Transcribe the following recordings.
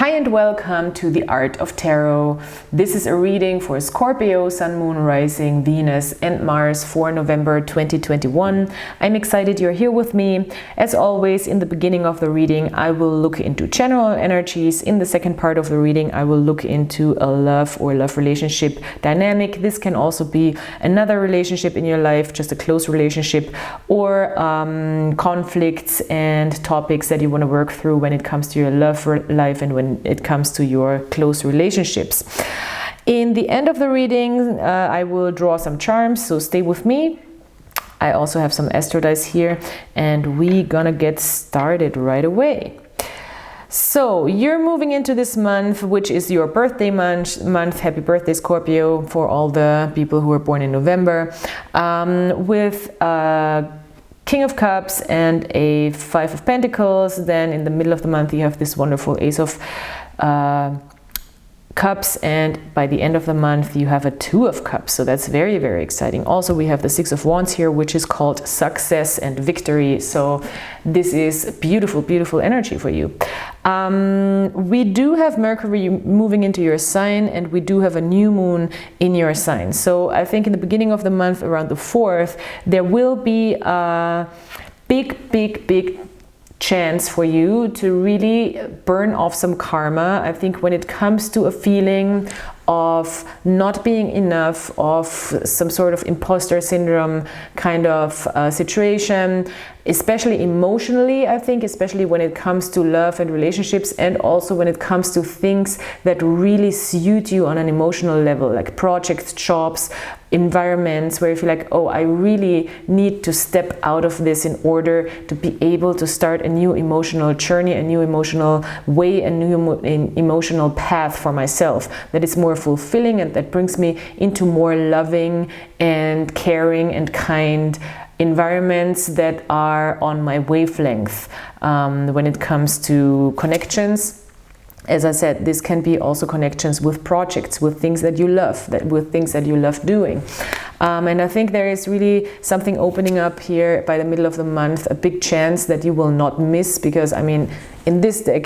Hi and welcome to the Art of Tarot. This is a reading for Scorpio, Sun, Moon, Rising, Venus and Mars for November 2021. I'm excited you're here with me. As always, in the beginning of the reading, I will look into general energies. In the second part of the reading, I will look into a love or love relationship dynamic. This can also be another relationship in your life, just a close relationship, or conflicts and topics that you want to work through when it comes to your love life and when it comes to your close relationships. In the end of the reading, I will draw some charms, so stay with me. I also have some astro dice here, and we're gonna get started right away. So you're moving into this month, which is your birthday month. Happy birthday, Scorpio, for all the people who were born in November, with King of Cups and a Five of Pentacles. Then in the middle of the month you have this wonderful Ace of Cups, and by the end of the month you have a Two of Cups, so that's very, very exciting. Also we have the Six of Wands here, which is called success and victory, so this is beautiful, beautiful energy for you. We do have Mercury moving into your sign, and we do have a new moon in your sign, so I think in the beginning of the month, around the 4th, there will be a big chance for you to really burn off some karma. I think when it comes to a feeling of not being enough, of some sort of imposter syndrome kind of situation, especially emotionally, I think, especially when it comes to love and relationships, and also when it comes to things that really suit you on an emotional level, like projects, jobs, environments where you feel like, oh, I really need to step out of this in order to be able to start a new emotional journey, a new emotional way, a new emotional path for myself that is more fulfilling and that brings me into more loving and caring and kind environments that are on my wavelength. When it comes to connections, as I said, this can be also connections with projects, with things that you love, with things that you love doing. And I think there is really something opening up here by the middle of the month, a big chance that you will not miss, because I mean, in this deck,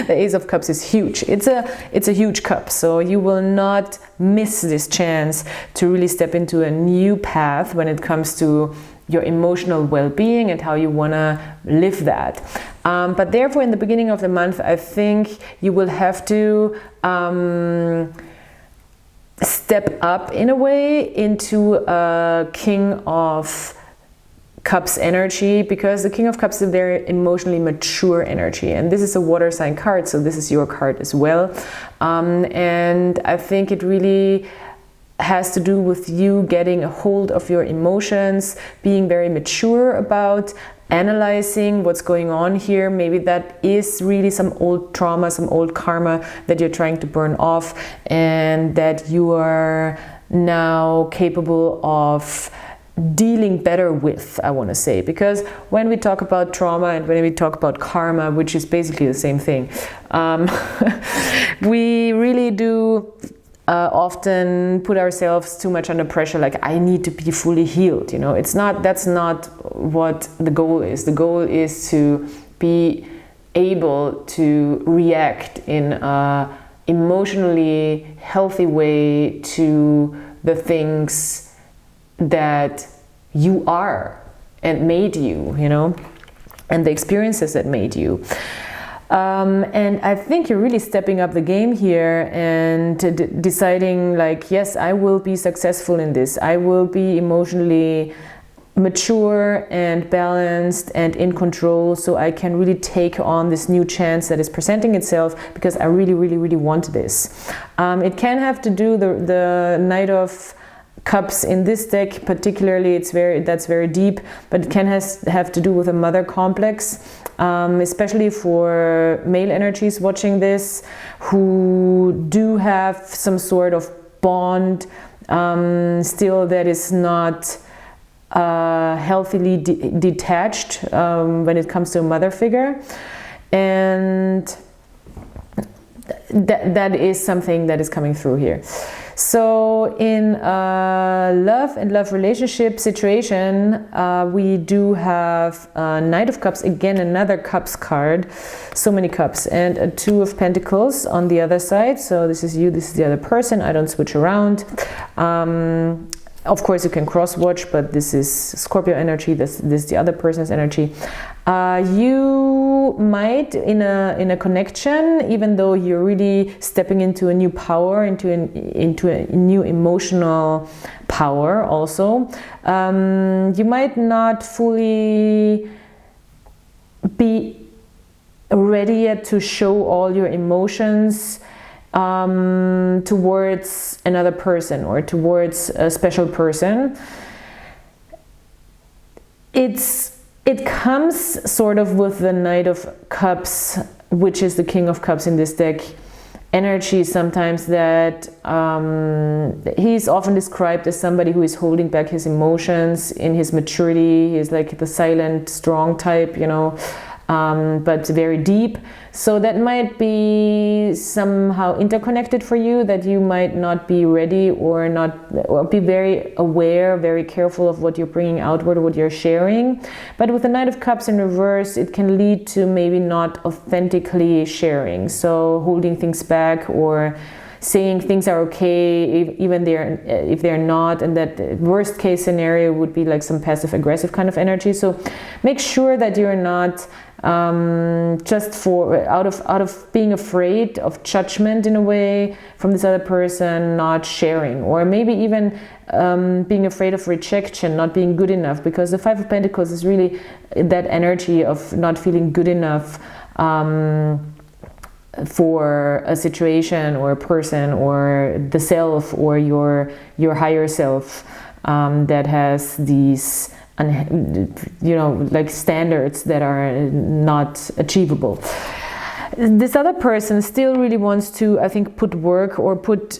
the Ace of Cups is huge. It's a huge cup, so you will not miss this chance to really step into a new path when it comes to your emotional well-being and how you want to live that. But therefore, in the beginning of the month, I think you will have to step up in a way into a King of Cups energy, because the King of Cups is a very emotionally mature energy, and this is a water sign card, so this is your card as well. And I think it really has to do with you getting a hold of your emotions, being very mature about analyzing what's going on here. Maybe that is really some old trauma, some old karma that you're trying to burn off, and that you are now capable of dealing better with, I want to say, because when we talk about trauma and when we talk about karma, which is basically the same thing, we really do often put ourselves too much under pressure, like I need to be fully healed, you know. That's not what the goal is. The goal is to be able to react in a emotionally healthy way to the things that you are and made you, you know, and the experiences that made you. And I think you're really stepping up the game here and deciding like, yes, I will be successful in this. I will be emotionally mature and balanced and in control, so I can really take on this new chance that is presenting itself, because I really, really, really want this. It can have to do the Knight of Cups in this deck particularly, that's very deep, but it can have to do with a mother complex, especially for male energies watching this, who do have some sort of bond still that is not healthily detached when it comes to a mother figure, and that is something that is coming through here. So in love and love relationship situation, we do have Knight of Cups, again another Cups card, so many Cups, and a Two of Pentacles on the other side. So this is you, this is the other person. I don't switch around. Of course you can cross watch, but this is Scorpio energy, this is the other person's energy. You might in a connection, even though you're really stepping into a new power, into a new emotional power also, you might not fully be ready yet to show all your emotions towards another person or towards a special person. It comes sort of with the Knight of Cups, which is the King of Cups in this deck, energy sometimes, that he's often described as somebody who is holding back his emotions in his maturity. He's like the silent, strong type, you know, but very deep. So that might be somehow interconnected for you, that you might not be ready or be very aware, very careful of what you're bringing outward, what you're sharing. But with the Knight of Cups in reverse, it can lead to maybe not authentically sharing. So holding things back or saying things are okay even if they're not, and that worst case scenario would be like some passive aggressive kind of energy. So make sure that you're not just out of being afraid of judgment in a way from this other person, not sharing, or maybe even being afraid of rejection, not being good enough, because the Five of Pentacles is really that energy of not feeling good enough for a situation or a person or the self or your higher self that has these, you know, like standards that are not achievable. This other person still really wants to, I think, put work or put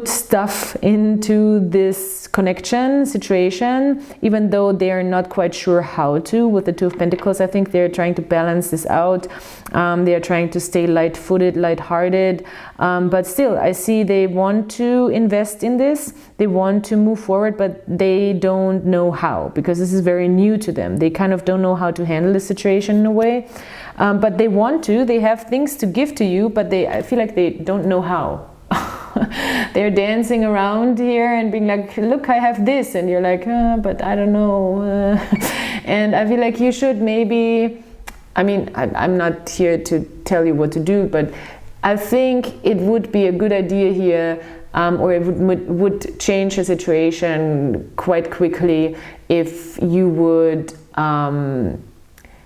stuff into this connection situation, even though they are not quite sure how to. With the Two of Pentacles, I think they're trying to balance this out. They are trying to stay light-footed, light-hearted, but still I see they want to invest in this. They want to move forward, but they don't know how, because this is very new to them. They kind of don't know how to handle the situation in a way, but they want to. They have things to give to you, but I feel like they don't know how. They're dancing around here and being like, look, I have this, and you're like, but I don't know. And I feel like you should maybe, I mean, I'm not here to tell you what to do, but I think it would be a good idea here, or it would change the situation quite quickly if you would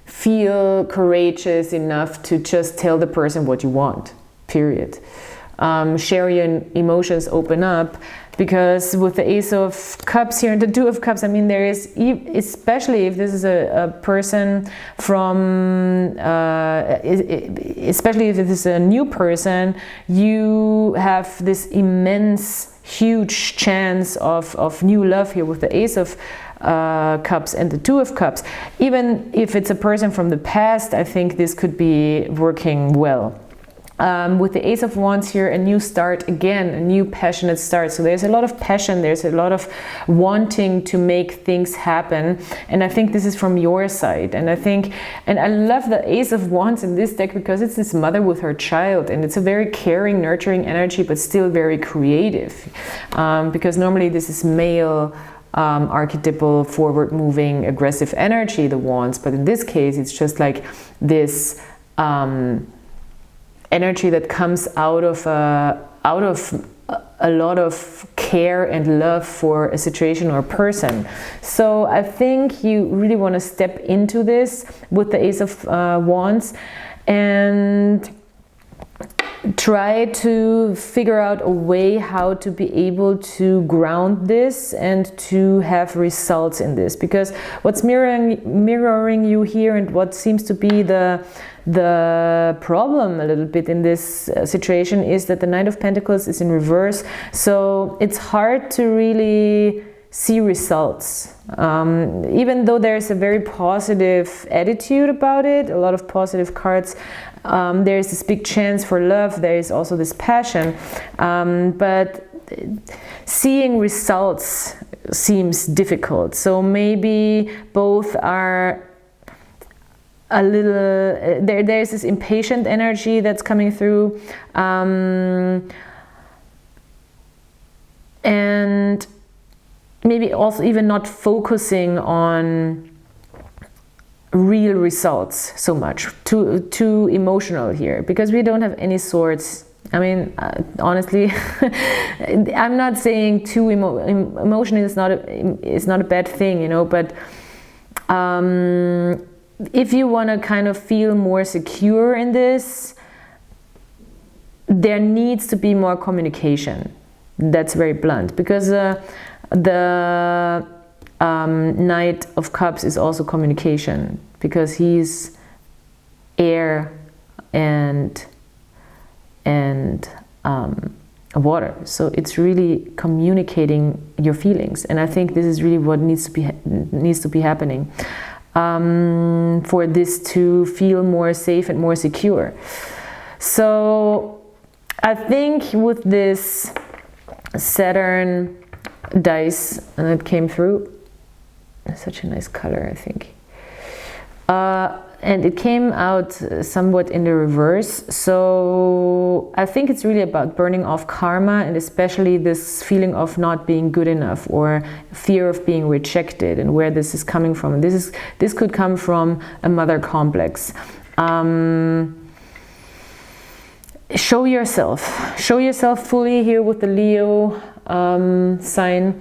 feel courageous enough to just tell the person what you want, period. Share your emotions, open up, because with the Ace of Cups here and the Two of Cups, I mean, there is, especially if this is a person from, especially if this is a new person, you have this immense, huge chance of new love here with the Ace of Cups and the Two of Cups. Even if it's a person from the past, I think this could be working well. With the Ace of Wands here, a new start, again, a new passionate start. So there's a lot of passion, there's a lot of wanting to make things happen. And I think this is from your side. And I love the Ace of Wands in this deck because it's this mother with her child. And it's a very caring, nurturing energy, but still very creative. Because normally this is male, archetypal, forward-moving, aggressive energy, the Wands. But in this case, it's just like this energy that comes out of a lot of care and love for a situation or a person. So I think you really want to step into this with the Ace of Wands and try to figure out a way how to be able to ground this and to have results in this, because what's mirroring you here and what seems to be the problem a little bit in this situation is that the Knight of Pentacles is in reverse, so it's hard to really see results. Even though there's a very positive attitude about it, a lot of positive cards, there is this big chance for love, there is also this passion, but seeing results seems difficult. So maybe both are a little, there's this impatient energy that's coming through, and maybe also even not focusing on real results so much, too emotional here, because we don't have any sorts. I mean, honestly, I'm not saying too emotional is not a bad thing, you know, but if you want to kind of feel more secure in this, there needs to be more communication. That's very blunt, because the Knight of Cups is also communication, because he's air and water. So it's really communicating your feelings, and I think this is really what needs to be happening for this to feel more safe and more secure. So I think with this Saturn dice, and it came through, such a nice color, I think, and it came out somewhat in the reverse. So I think it's really about burning off karma, and especially this feeling of not being good enough or fear of being rejected, and where this is coming from. This could come from a mother complex. Show yourself fully here with the Leo sign.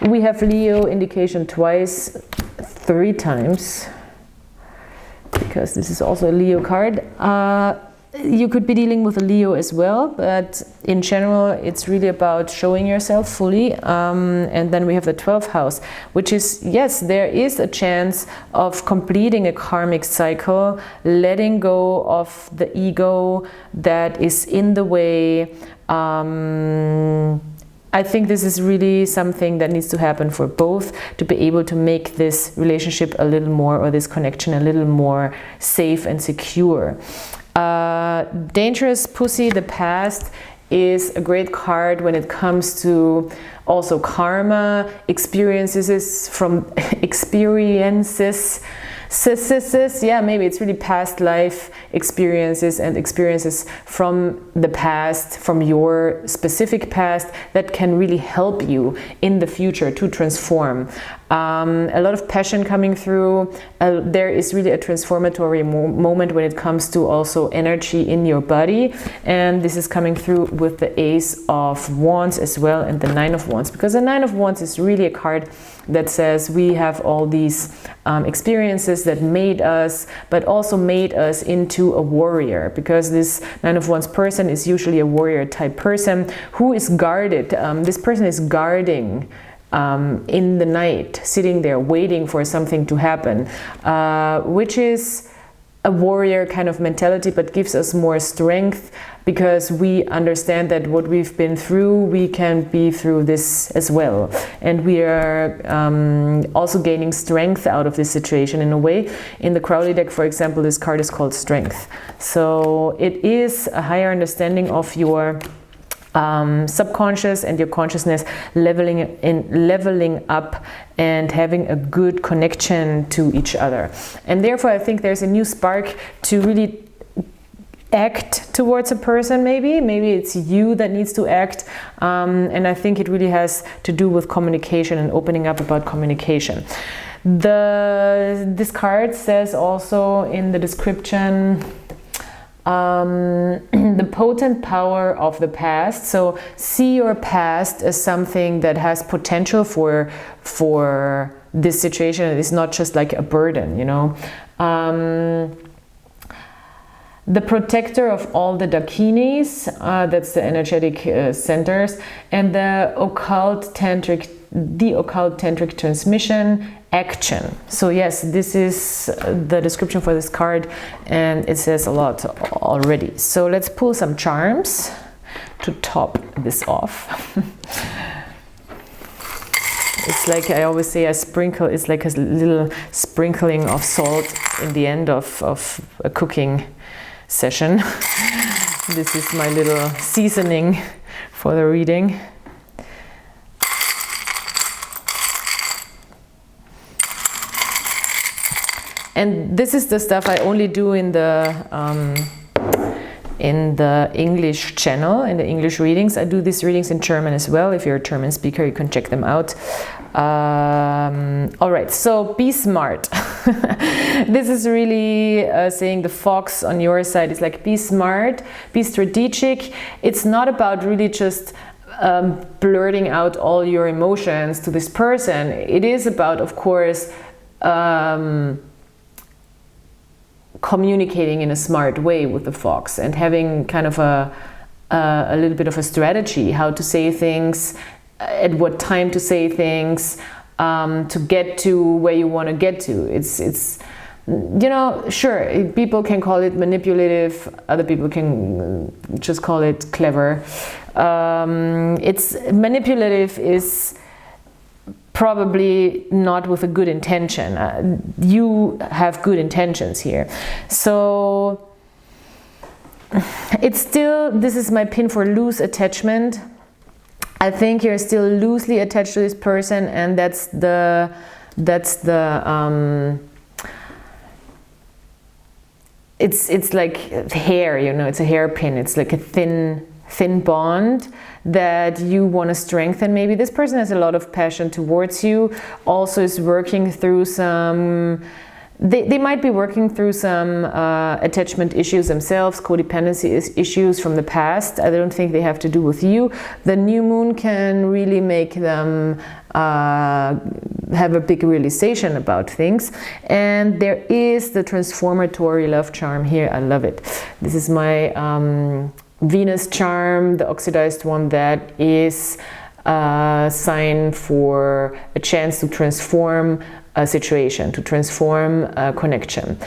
We have Leo indication twice, 3 times, because this is also a Leo card. You could be dealing with a Leo as well, but in general it's really about showing yourself fully. And then we have the 12th house, which is, yes, there is a chance of completing a karmic cycle, letting go of the ego that is in the way. I think this is really something that needs to happen for both, to be able to make this relationship a little more, or this connection a little more safe and secure. Dangerous Pussy, the past, is a great card when it comes to also karma, experiences from experiences. Yeah, maybe it's really past life experiences and experiences from the past, from your specific past, that can really help you in the future to transform. A lot of passion coming through. There is really a transformatory moment when it comes to also energy in your body, and this is coming through with the Ace of Wands as well, and the 9 of Wands, because the 9 of Wands is really a card that says we have all these experiences that made us, but also made us into a warrior, because this 9 of Wands person is usually a warrior type person who is guarded. This person is guarding in the night, sitting there waiting for something to happen, which is a warrior kind of mentality, but gives us more strength, because we understand that what we've been through, we can be through this as well, and we are also gaining strength out of this situation in a way. In the Crowley deck, for example, this card is called Strength. So it is a higher understanding of your subconscious and your consciousness leveling up and having a good connection to each other. And therefore I think there's a new spark to really act towards a person. Maybe it's you that needs to act, and I think it really has to do with communication and opening up about communication. This card says also in the description, the potent power of the past. So see your past as something that has potential for this situation. It's not just like a burden, you know. The protector of all the Dakinis, that's the energetic centers, and the occult tantric transmission action. So yes, this is the description for this card, and it says a lot already. So let's pull some charms to top this off. It's like I always say, it's like a little sprinkling of salt in the end of a cooking session. This is my little seasoning for the reading. And this is the stuff I only do in the English channel, in the English readings. I do these readings in German as well. If you're a German speaker, you can check them out. All right, so be smart. This is really saying the fox on your side is like, be smart, be strategic. It's not about really just blurting out all your emotions to this person. It is about, of course, communicating in a smart way with the fox and having kind of a little bit of a strategy, how to say things, at what time to say things, to get to where you want to get to. It's you know, sure, people can call it manipulative, other people can just call it clever. It's manipulative is probably not with a good intention. You have good intentions here. So it's still, this is my pin for loose attachment. I think you're still loosely attached to this person, and that's the it's like hair, you know, it's a hairpin. It's like a thin bond that you want to strengthen. Maybe this person has a lot of passion towards you, also is working through some, they might be working through some attachment issues themselves, codependency issues from the past. I don't think they have to do with you. The new moon can really make them have a big realization about things. And there is the transformatory love charm here. I love it. This is my Venus charm, the oxidized one, that is a sign for a chance to transform a situation, to transform a connection.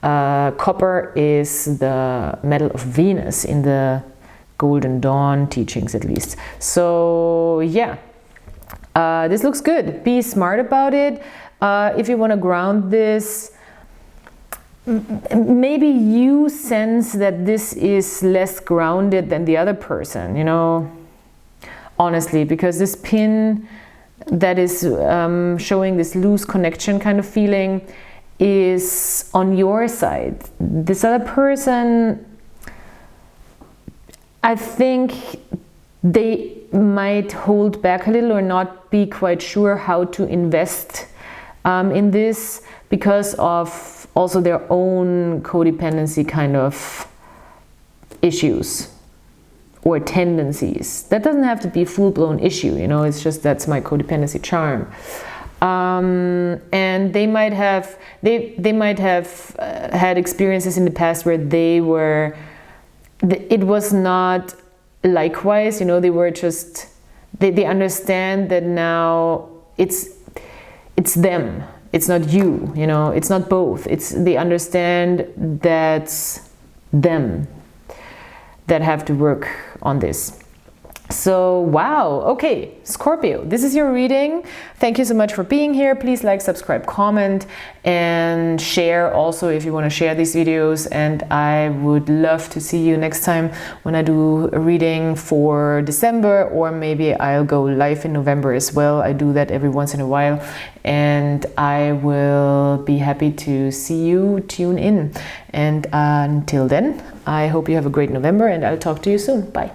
Copper is the metal of Venus in the Golden Dawn teachings, at least. So yeah, this looks good. Be smart about it. If you want to ground this, maybe you sense that this is less grounded than the other person, you know, honestly, because this pin that is showing this loose connection kind of feeling is on your side. This other person, I think they might hold back a little or not be quite sure how to invest in this because of also their own codependency kind of issues or tendencies. That doesn't have to be a full-blown issue, you know, it's just that's my codependency charm. And they might have had experiences in the past where it was not likewise, you know, they were just, they understand that now it's them. It's not you, you know, it's not both. They understand that's them that have to work on this. So, wow, okay, Scorpio, this is your reading. Thank you so much for being here. Please like, subscribe, comment, and share also if you want to share these videos. And I would love to see you next time when I do a reading for December, or maybe I'll go live in November as well. I do that every once in a while, and I will be happy to see you tune in. And until then, I hope you have a great November, and I'll talk to you soon. Bye.